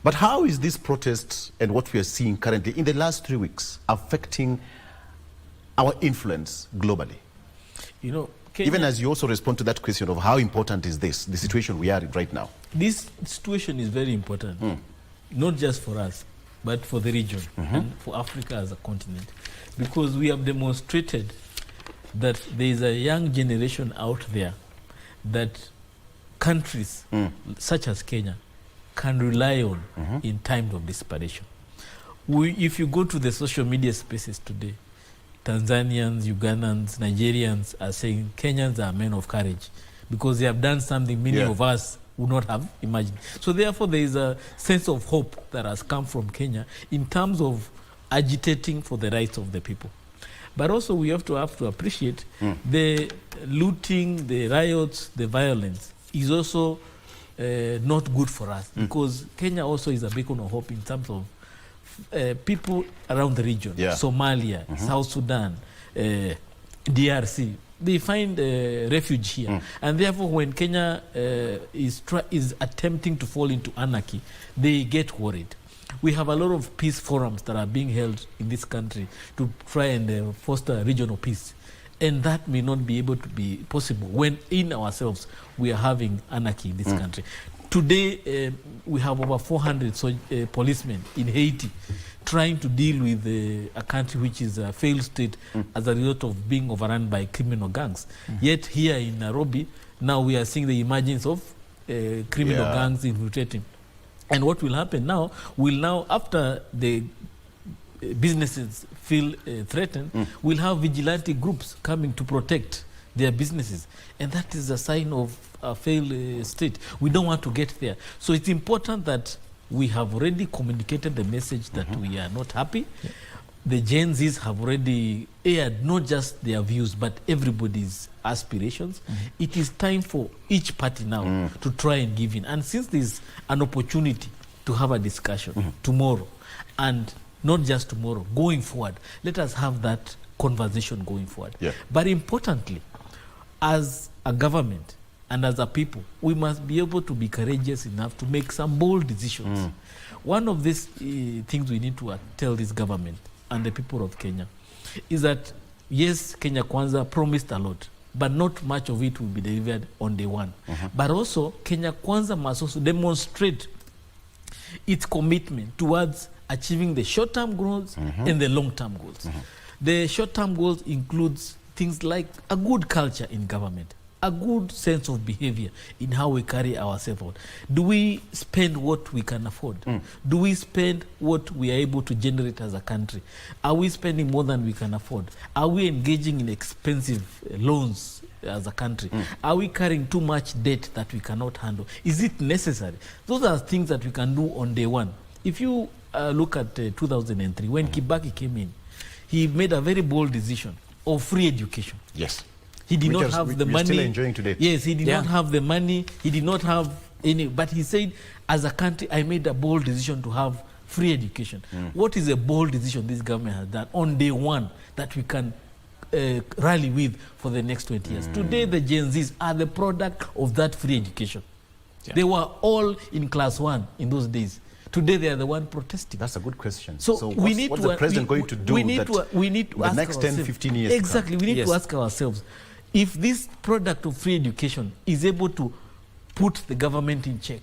But how is this protest and what we are seeing currently in the last 3 weeks affecting our influence globally? You know, Kenya, even as you also respond to that question of how important is this, the situation we are in right now? This situation is very important, not just for us, but for the region and for Africa as a continent. Because we have demonstrated that there is a young generation out there that countries such as Kenya can rely on in times of desperation. If you go to the social media spaces today, Tanzanians, Ugandans, Nigerians are saying Kenyans are men of courage because they have done something many of us would not have imagined. So therefore there is a sense of hope that has come from Kenya in terms of agitating for the rights of the people. But also we have to appreciate the looting, the riots, the violence is also not good for us because Kenya also is a beacon of hope in terms of people around the region, Somalia, South Sudan, DRC, they find refuge here. And therefore when Kenya is attempting to fall into anarchy, they get worried. We have a lot of peace forums that are being held in this country to try and foster regional peace. And that may not be able to be possible when in ourselves we are having anarchy in this country. Today, we have over 400 policemen in Haiti trying to deal with a country which is a failed state as a result of being overrun by criminal gangs. Yet here in Nairobi, now we are seeing the emergence of criminal gangs infiltrating. And what will happen now, after the businesses feel threatened, we'll have vigilante groups coming to protect their businesses. And that is a sign of a failed state. We don't want to get there. So it's important that we have already communicated the message that we are not happy. The Gen Zs have already aired not just their views, but everybody's aspirations. It is time for each party now to try and give in. And since there's an opportunity to have a discussion tomorrow, and not just tomorrow, going forward, let us have that conversation going forward. But importantly, as a government and as a people, we must be able to be courageous enough to make some bold decisions. One of these things we need to tell this government and the people of Kenya is that, yes, Kenya Kwanza promised a lot, but not much of it will be delivered on day one. But also, Kenya Kwanza must also demonstrate its commitment towards achieving the short-term goals and the long-term goals. The short-term goals includes things like a good culture in government, a good sense of behavior in how we carry ourselves out. Do we spend what we can afford? Do we spend what we are able to generate as a country? Are we spending more than we can afford? Are we engaging in expensive loans as a country? Are we carrying too much debt that we cannot handle? Is it necessary? Those are things that we can do on day one. If you look at 2003, when Kibaki came in, he made a very bold decision of free education. Yes. He did not have the money. Still enjoying today. Yes, he did not have the money. He did not have any. But he said, as a country, I made a bold decision to have free education. What is a bold decision this government has done on day one that we can rally with for the next 20 years? Today, the Gen Zs are the product of that free education. They were all in class 1 in those days. Today they are the one protesting. That's a good question. So what's the president going to do we need to the next 10, 15 years? Exactly. We need to ask ourselves, if this product of free education is able to put the government in check,